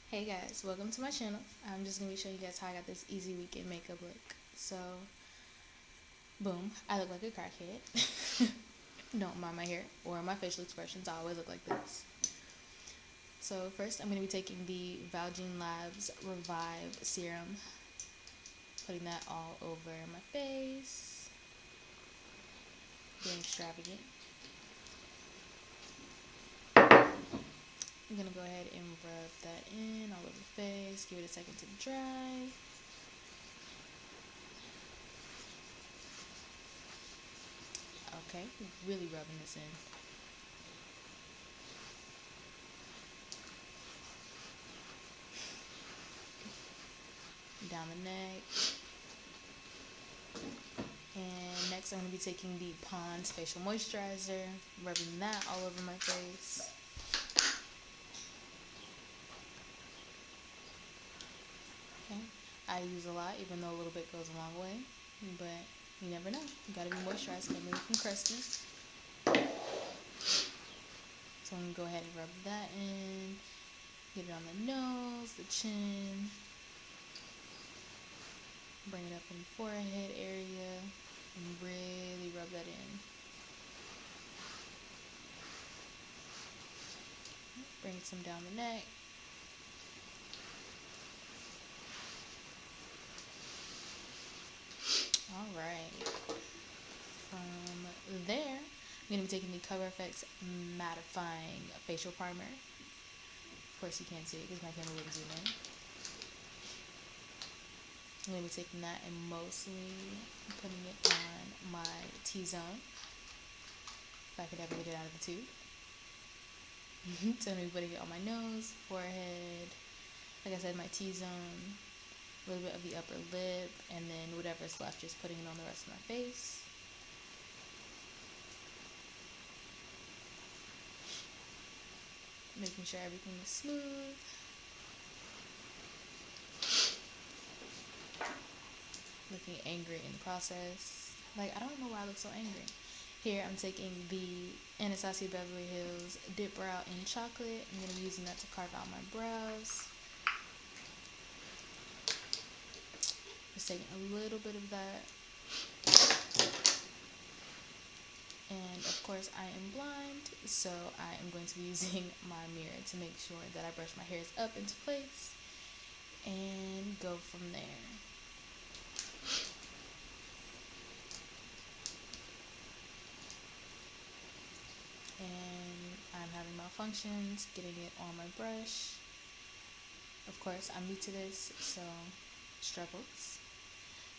Hey guys, welcome to my channel. I'm just gonna be showing you guys how I got this easy weekend makeup look. So, boom, I look like a crackhead. Don't mind my hair or my facial expressions. I always look like this. So first, I'm gonna be taking the Valgene Labs Revive Serum, putting that all over my face. Being extravagant. I'm gonna go ahead and rub that in all over the face. Give it a second to dry. Okay, really rubbing this in. Down the neck. And next I'm going to be taking the Pond's Facial Moisturizer, rubbing that all over my face. Okay, I use a lot, even though a little bit goes a long way, but you never know. You gotta be moisturized, keep me from crusting. So I'm going to go ahead and rub that in, get it on the nose, the chin, bring it up in the forehead area, and really rub that in. Bring some down the neck. Alright. From there, I'm going to be taking the Cover FX Mattifying Facial Primer. Of course you can't see it because my camera wouldn't zoom in. I'm going to be taking that and mostly putting it on my T-zone, if I could ever get it out of the tube. So I'm going to be putting it on my nose, forehead, like I said, my T-zone, a little bit of the upper lip, and then whatever's left, just putting it on the rest of my face. Making sure everything is smooth. Looking angry in the process. Like, I don't know why I look so angry. Here, I'm taking the Anastasia Beverly Hills Dip Brow in Chocolate. I'm going to be using that to carve out my brows. Just taking a little bit of that. And, of course, I am blind, so I am going to be using my mirror to make sure that I brush my hairs up into place and go from there. And I'm having malfunctions getting it on my brush. Of course, I'm new to this, so struggles.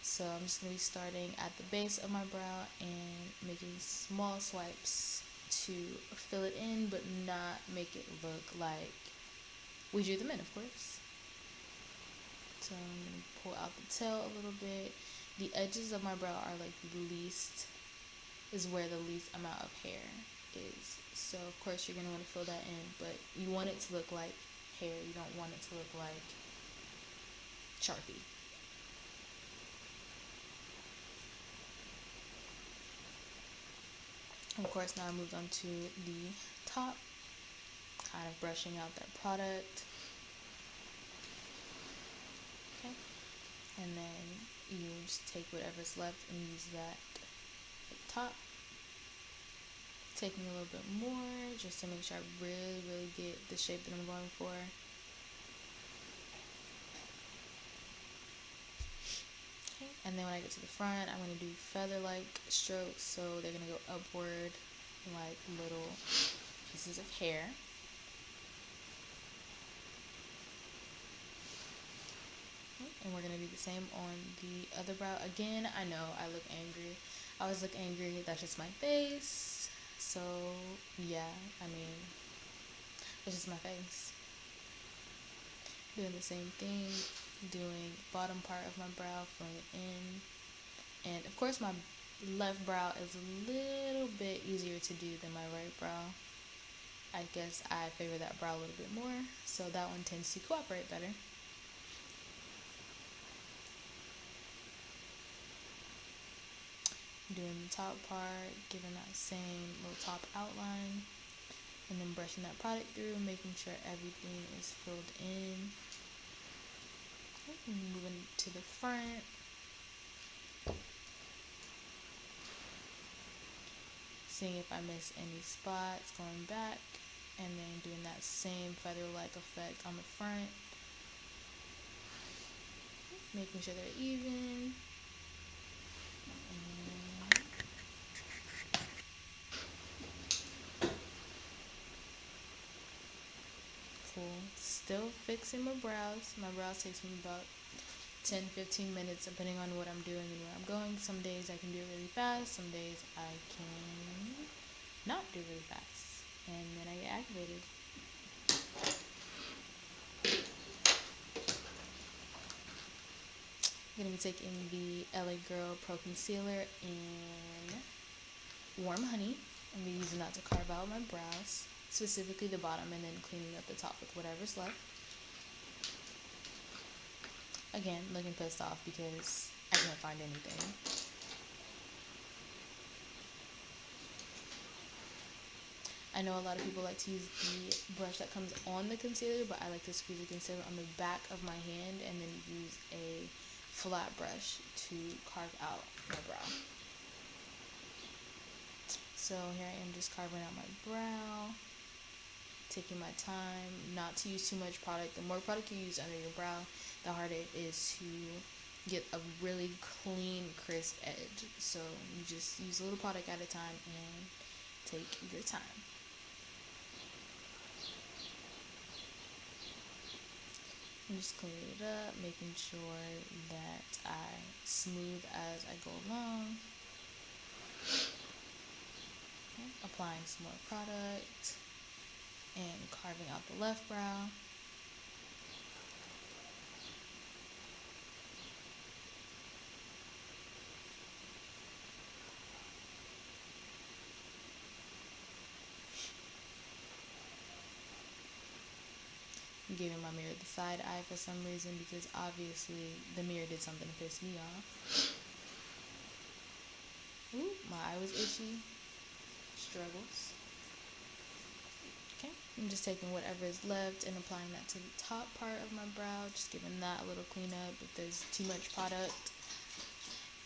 So I'm just going to be starting at the base of my brow and making small swipes to fill it in, but not make it look like we drew them in, of course. So I'm going to pull out the tail a little bit. The edges of my brow are like is where the least amount of hair is. So of course you're going to want to fill that in, but you want it to look like hair. You don't want it to look like Sharpie. Of course, now I moved on to the top, kind of brushing out that product. Okay, and then you just take whatever's left and use that at the top. Taking a little bit more just to make sure I really get the shape that I'm going for. Okay, and then when I get to the front, I'm going to do feather-like strokes, so they're going to go upward like little pieces of hair. And we're going to do the same on the other brow. Again, I know I look angry. I always look angry. That's just my face. So, yeah, I mean, it's just my face. Doing the same thing. Doing bottom part of my brow, filling it in. And, of course, my left brow is a little bit easier to do than my right brow. I guess I favor that brow a little bit more. So that one tends to cooperate better. Doing the top part, giving that same little top outline. And then brushing that product through, making sure everything is filled in. Moving to the front. Seeing if I miss any spots, going back, and then doing that same feather-like effect on the front. Making sure they're even. Cool. Still fixing my brows. My brows takes me about 10-15 minutes depending on what I'm doing and where I'm going. Some days I can do it really fast. Some days I can not do really fast. And then I get activated. I'm going to be taking the LA Girl Pro Concealer in Warm Honey. I'm going to be using that to carve out my brows, specifically the bottom, and then cleaning up the top with whatever's left. Again, looking pissed off because I can't find anything. I know a lot of people like to use the brush that comes on the concealer, but I like to squeeze the concealer on the back of my hand and then use a flat brush to carve out my brow. So here I am just carving out my brow, taking my time, not to use too much product. The more product you use under your brow, the harder it is to get a really clean, crisp edge. So you just use a little product at a time and take your time. I'm just cleaning it up, making sure that I smooth as I go along. Okay. Applying some more product and carving out the left brow. I'm giving my mirror the side eye for some reason because obviously the mirror did something to piss me off. Ooh, my eye was itchy. Struggles. Okay, I'm just taking whatever is left and applying that to the top part of my brow, just giving that a little cleanup if there's too much product.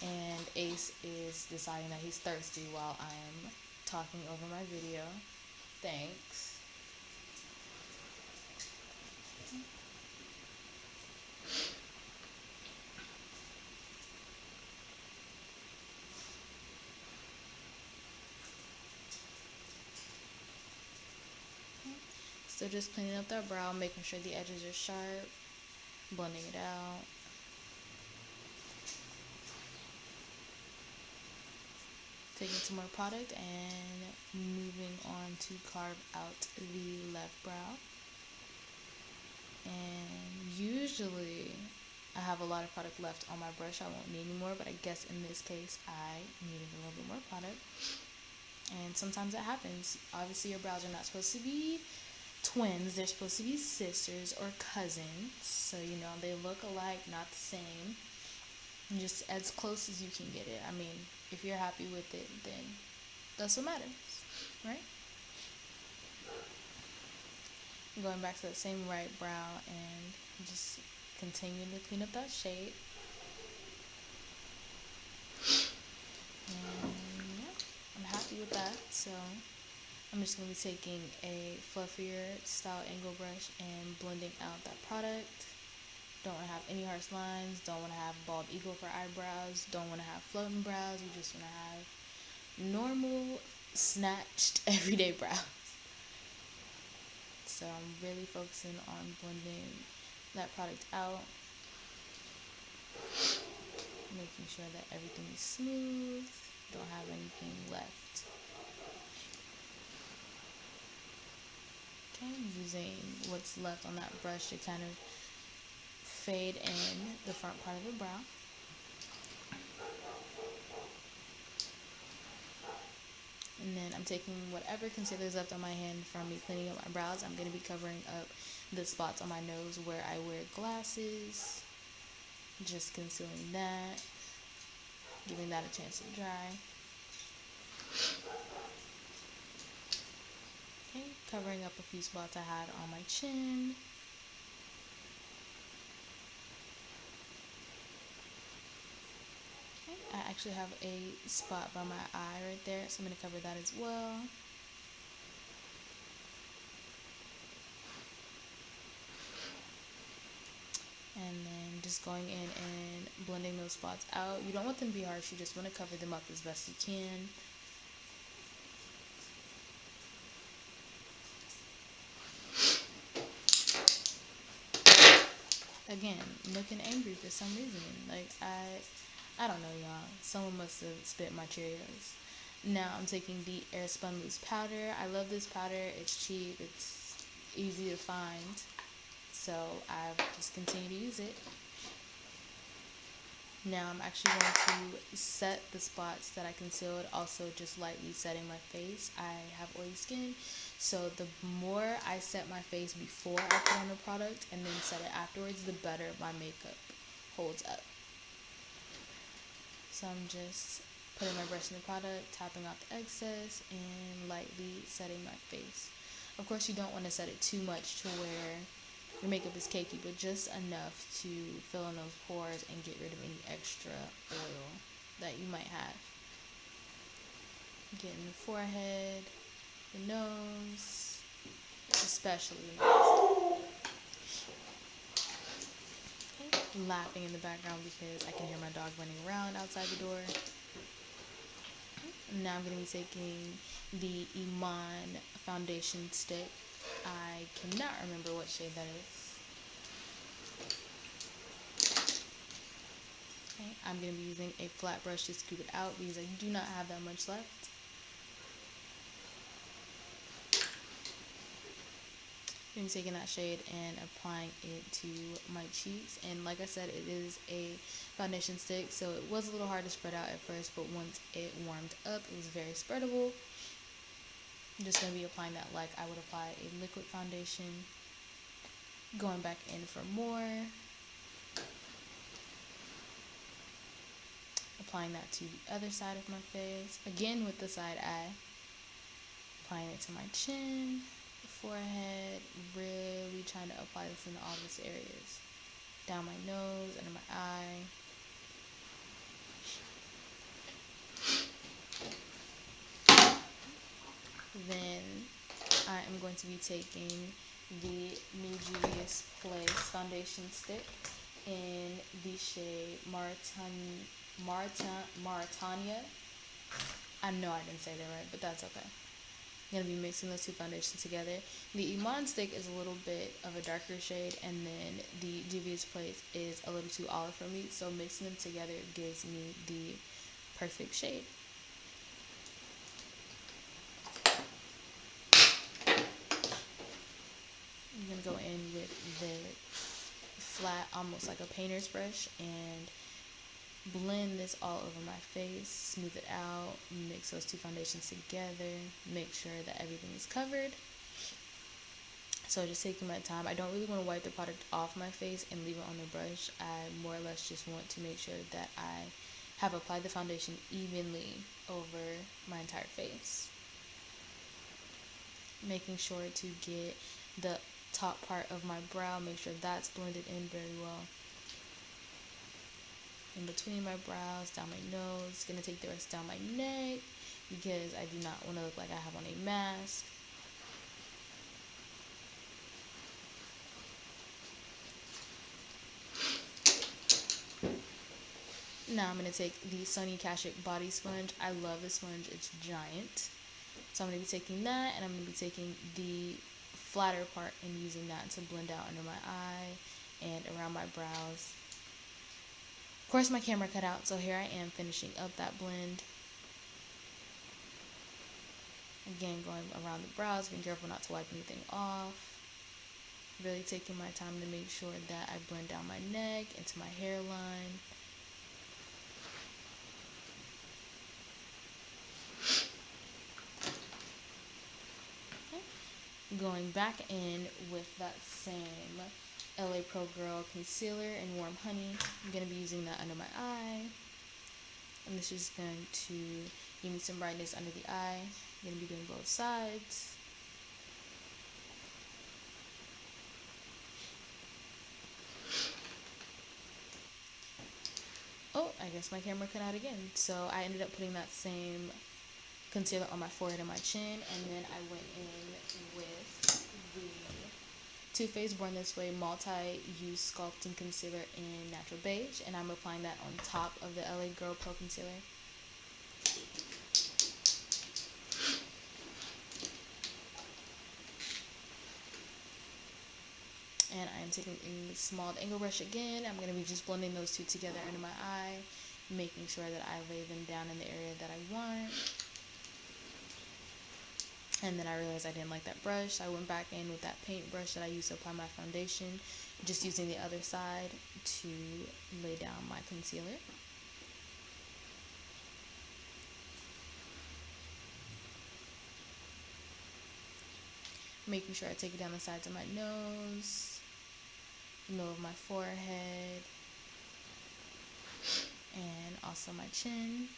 And Ace is deciding that he's thirsty while I am talking over my video. Thanks. So just cleaning up that brow, making sure the edges are sharp, blending it out. Taking some more product and moving on to carve out the left brow. And usually I have a lot of product left on my brush. I won't need any more, but I guess in this case I needed a little bit more product. And sometimes it happens. Obviously your brows are not supposed to be twins. They're supposed to be sisters or cousins. So, you know, they look alike, not the same. Just as close as you can get it. I mean, if you're happy with it, then that's what matters, right? Going back to that same right brow and just continuing to clean up that shade. And yeah, I'm happy with that. So I'm just going to be taking a fluffier style angle brush and blending out that product. Don't want to have any harsh lines. Don't want to have bald eagle for eyebrows. Don't want to have floating brows. You just want to have normal, snatched, everyday brows. So I'm really focusing on blending that product out. Making sure that everything is smooth. Don't have anything left. Okay, I'm using what's left on that brush to kind of fade in the front part of the brow. And then I'm taking whatever concealer is left on my hand from me cleaning up my brows. I'm going to be covering up the spots on my nose where I wear glasses. Just concealing that. Giving that a chance to dry. Okay, covering up a few spots I had on my chin. Okay, I actually have a spot by my eye right there, so I'm going to cover that as well. And then just going in and blending those spots out. You don't want them to be harsh, you just want to cover them up as best you can. Again, looking angry for some reason. Like, I don't know, y'all. Someone must have spit my Cheerios. Now I'm taking the Airspun Loose powder. I love this powder. It's cheap. It's easy to find. So I've just continued to use it. Now I'm actually going to set the spots that I concealed, also just lightly setting my face. I have oily skin, so the more I set my face before I put on the product and then set it afterwards, the better my makeup holds up. So I'm just putting my brush in the product, tapping out the excess, and lightly setting my face. Of course, you don't want to set it too much to where your makeup is cakey, but just enough to fill in those pores and get rid of any extra oil that you might have. Getting the forehead, the nose, especially the nose. Okay. Laughing in the background because I can hear my dog running around outside the door. Now I'm going to be taking the Iman foundation stick. I cannot remember what shade that is. Okay, I'm going to be using a flat brush to scoop it out because I do not have that much left. I'm taking that shade and applying it to my cheeks. And like I said, it is a foundation stick, so it was a little hard to spread out at first, but once it warmed up, it was very spreadable. I'm just going to be applying that like I would apply a liquid foundation. Going back in for more. Applying that to the other side of my face. Again with the side eye. Applying it to my chin, forehead. Really trying to apply this in all these areas. Down my nose, under my eye. Then I am going to be taking the new Juvia's Place foundation stick in the shade Mauritania. I know I didn't say that right, but that's okay. I'm going to be mixing those two foundations together. The Iman stick is a little bit of a darker shade, and then the Juvia's Place is a little too olive for me, so mixing them together gives me the perfect shade. I'm going to go in with the flat, almost like a painter's brush, and blend this all over my face, smooth it out, mix those two foundations together, make sure that everything is covered. So just taking my time. I don't really want to wipe the product off my face and leave it on the brush. I more or less just want to make sure that I have applied the foundation evenly over my entire face. Making sure to get the top part of my brow, make sure that's blended in very well. In between my brows, down my nose. Gonna take the rest down my neck because I do not want to look like I have on a mask. Now I'm gonna take the Sunny Kashik body sponge. I love this sponge, it's giant. So I'm gonna be taking that, and I'm gonna be taking the flatter part and using that to blend out under my eye and around my brows. Of course, my camera cut out, so here I am finishing up that blend. Again, going around the brows, being careful not to wipe anything off. Really taking my time to make sure that I blend down my neck into my hairline. Okay. Going back in with that same LA Pro Girl concealer in Warm Honey. I'm going to be using that under my eye. And this is going to give me some brightness under the eye. I'm going to be doing both sides. I guess my camera cut out again. So I ended up putting that same concealer on my forehead and my chin, and then I went in with the Too Faced Born This Way Multi-Use Sculpting Concealer in Natural Beige, and I'm applying that on top of the LA Girl Pro Concealer. And I'm taking a small angle brush again. I'm going to be just blending those two together under my eye, making sure that I lay them down in the area that I want. And then I realized I didn't like that brush, so I went back in with that paint brush that I used to apply my foundation, just using the other side to lay down my concealer. Making sure I take it down the sides of my nose, middle of my forehead, and also my chin.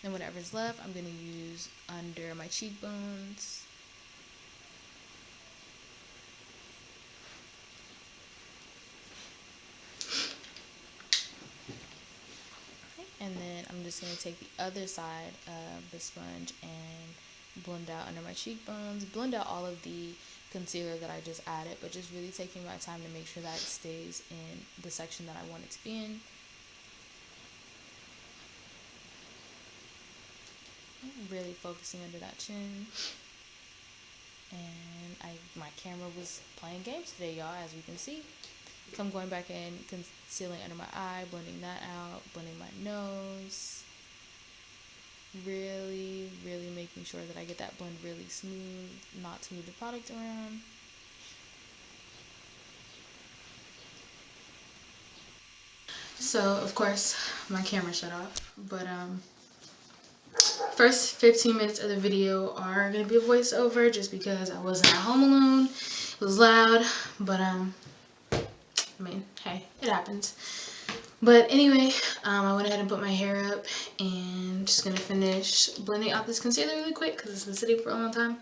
Then whatever's left, I'm going to use under my cheekbones. And then I'm just going to take the other side of the sponge and blend out under my cheekbones. Blend out all of the concealer that I just added, but just really taking my time to make sure that it stays in the section that I want it to be in. Really focusing under that chin. And my camera was playing games today, y'all, as you can see. So I'm going back in, concealing under my eye, blending that out, blending my nose. Really making sure that I get that blend really smooth, not to move the product around. So, of course, my camera shut off, but first 15 minutes of the video are gonna be a voiceover just because I wasn't at home alone. It was loud, but I mean, hey, it happens. But anyway, I went ahead and put my hair up, and just gonna finish blending out this concealer really quick because it's been sitting for a long time.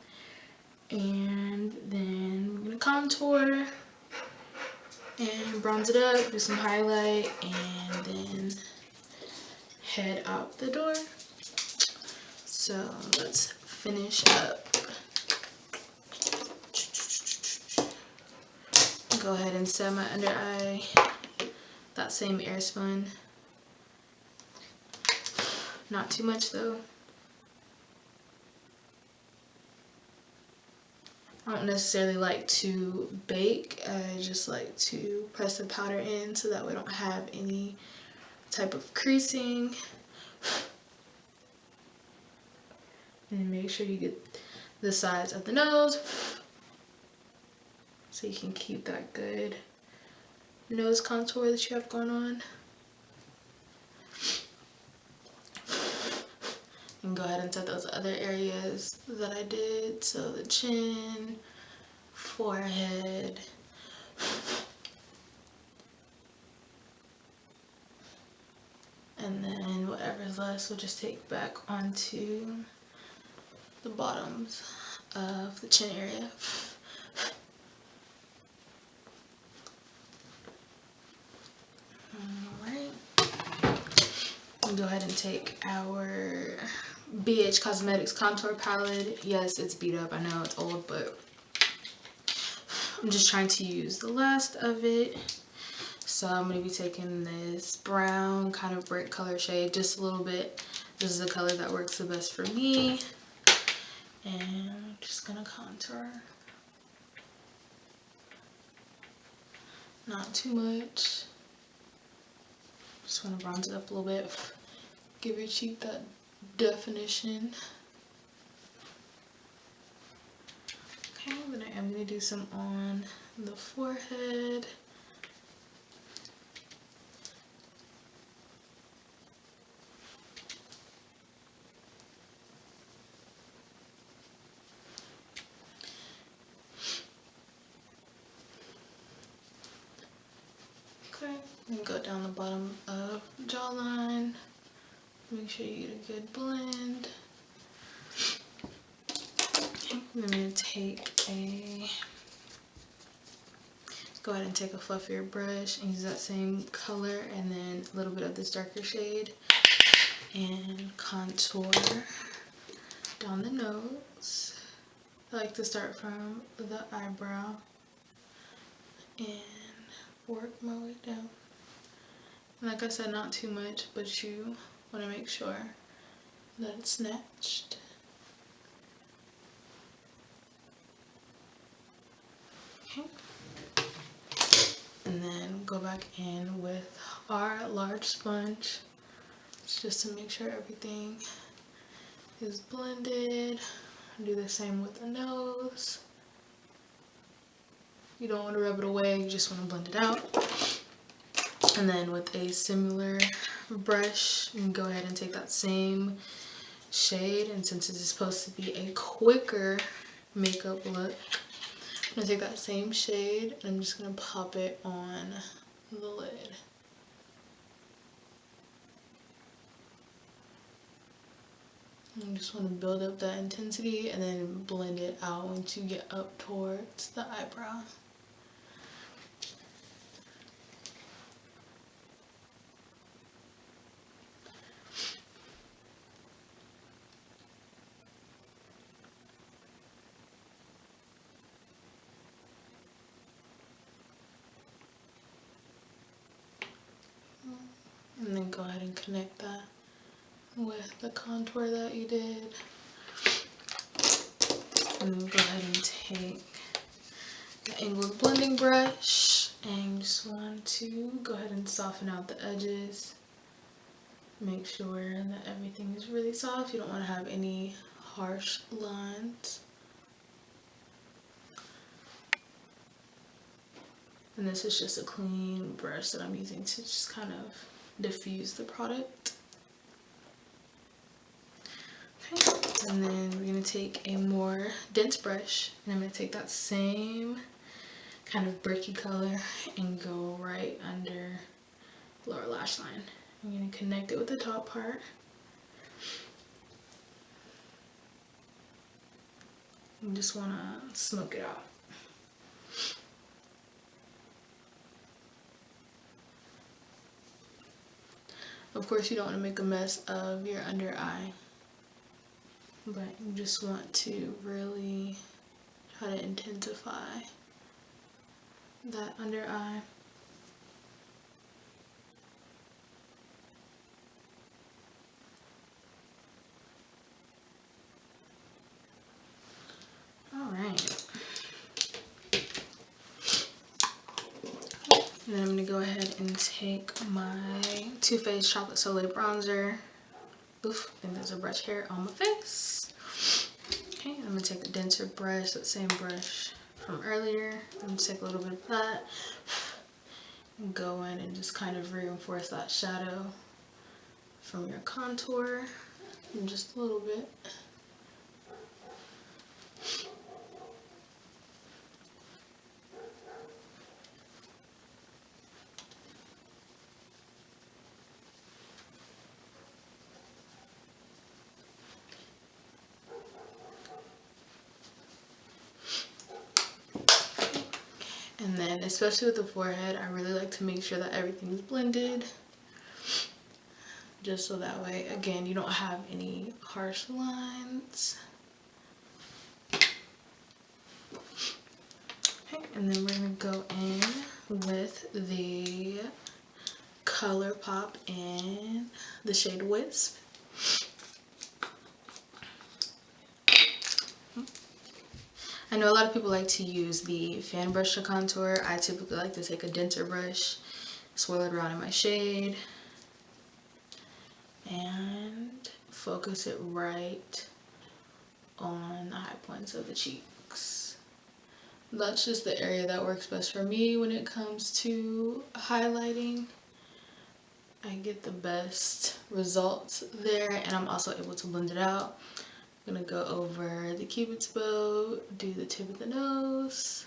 And then we're gonna contour and bronze it up, do some highlight, and then head out the door. So let's finish up. Go ahead and set my under eye, that same Airspun. Not too much though. I don't necessarily like to bake. I just like to press the powder in so that we don't have any type of creasing. And make sure you get the sides of the nose so you can keep that good nose contour that you have going on. And go ahead and set those other areas that I did. So the chin, forehead, and then whatever's left we'll just take back onto the bottoms of the chin area. Alright. Go ahead and take our BH Cosmetics contour palette. Yes, it's beat up. I know it's old, but I'm just trying to use the last of it. So I'm going to be taking this brown kind of brick color shade just a little bit. This is the color that works the best for me. And I'm just going to contour. Not too much. Just want to bronze it up a little bit. Give your cheek that definition. Okay, then I am going to do some on the forehead. Okay, and go down the bottom of jawline. Make sure you get a good blend. Okay, then I'm going to take a go ahead and take a fluffier brush and use that same color and then a little bit of this darker shade and contour down the nose. I like to start from the eyebrow and work my way down. And like I said, not too much, but you want to make sure that it's snatched. Okay. And then go back in with our large sponge just to make sure everything is blended. Do the same with the nose. You don't want to rub it away, you just want to blend it out. And then with a similar brush, you can go ahead and take that same shade, and since this is supposed to be a quicker makeup look, I'm going to take that same shade and I'm just going to pop it on the lid. You just want to build up that intensity and then blend it out once you get up towards the eyebrow. And then go ahead and connect that with the contour that you did. And then go ahead and take the angled blending brush and just want to go ahead and soften out the edges. Make sure that everything is really soft. You don't want to have any harsh lines. And this is just a clean brush that I'm using to just kind of diffuse the product. Okay, and then we're going to take a more dense brush and I'm going to take that same kind of bricky color and go right under the lower lash line. I'm going to connect it with the top part. You just want to smoke it out. Of course, you don't want to make a mess of your under eye, but you just want to really try to intensify that under eye. Alright. And then I'm going to go ahead and take my Too Faced Chocolate Soleil Bronzer. Oof, I think there's a brush hair on my face. Okay, I'm going to take a denser brush, that same brush from earlier. I'm going to take a little bit of that and go in and just kind of reinforce that shadow from your contour in just a little bit. And then, especially with the forehead, I really like to make sure that everything is blended. Just so that way, again, you don't have any harsh lines. Okay, and then we're going to go in with the ColourPop in the shade Wisp. I know a lot of people like to use the fan brush to contour. I typically like to take a denser brush, swirl it around in my shade, and focus it right on the high points of the cheeks. That's just the area that works best for me when it comes to highlighting. I get the best results there, and I'm also able to blend it out. I'm gonna go over the Cupid's bow, do the tip of the nose.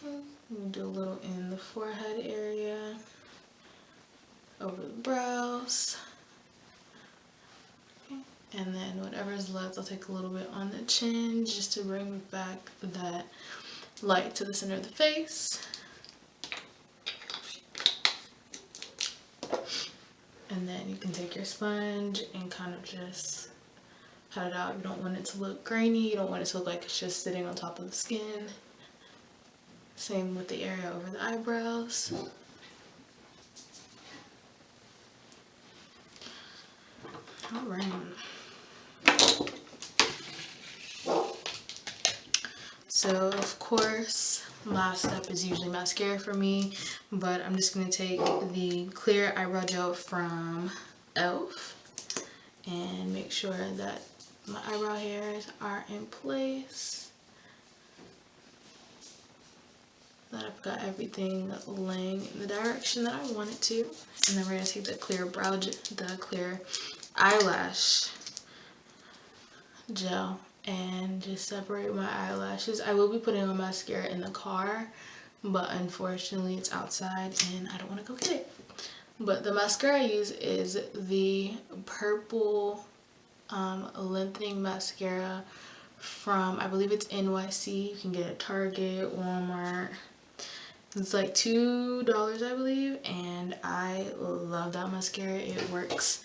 Okay, we'll do a little in the forehead area, over the brows. Okay, And then whatever is left, I'll take a little bit on the chin just to bring back that light to the center of the face. And then you can take your sponge and kind of just pat it out. You don't want it to look grainy. You don't want it to look like it's just sitting on top of the skin. Same with the area over the eyebrows. Alright. So of course, last step is usually mascara for me, but I'm just going to take the clear eyebrow gel from e.l.f. and make sure that my eyebrow hairs are in place. That I've got everything laying in the direction that I want it to. And then we're going to take the clear eyelash gel and just separate my eyelashes. I will be putting on mascara in the car, but unfortunately it's outside and I don't want to go get it. But the mascara I use is the purple lengthening mascara from, I believe it's NYC. You can get it at Target, Walmart. It's like $2, I believe, and I love that mascara. It works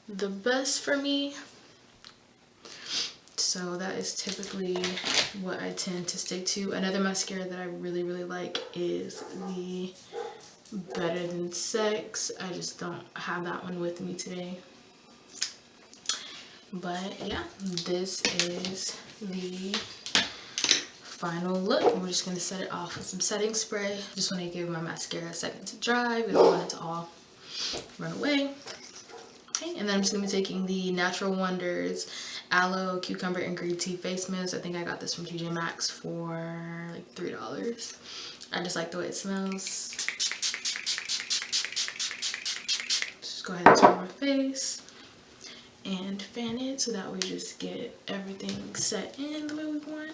the best for me. So that is typically what I tend to stick to. Another mascara that I really like is the Better Than Sex. I just don't have that one with me today. But yeah, this is the final look. We're just going to set it off with some setting spray. Just want to give my mascara a second to dry. We don't want it to all run away. Okay, and then I'm just going to be taking the Natural Wonders Aloe, Cucumber, and Green Tea Face Mist. I think I got this from TJ Maxx for like $3. I just like the way it smells. Just go ahead and spray my face and fan it so that we just get everything set in the way we want.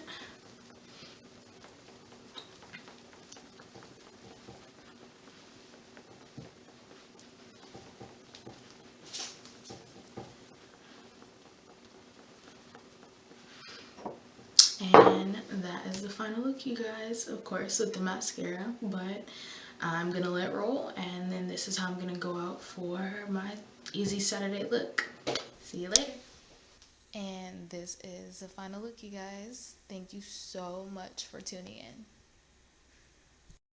And that is the final look, you guys, of course with the mascara, but I'm gonna let it roll, and then this is how I'm gonna go out for my easy Saturday look. See you later. And this is the final look, you guys. Thank you so much for tuning in.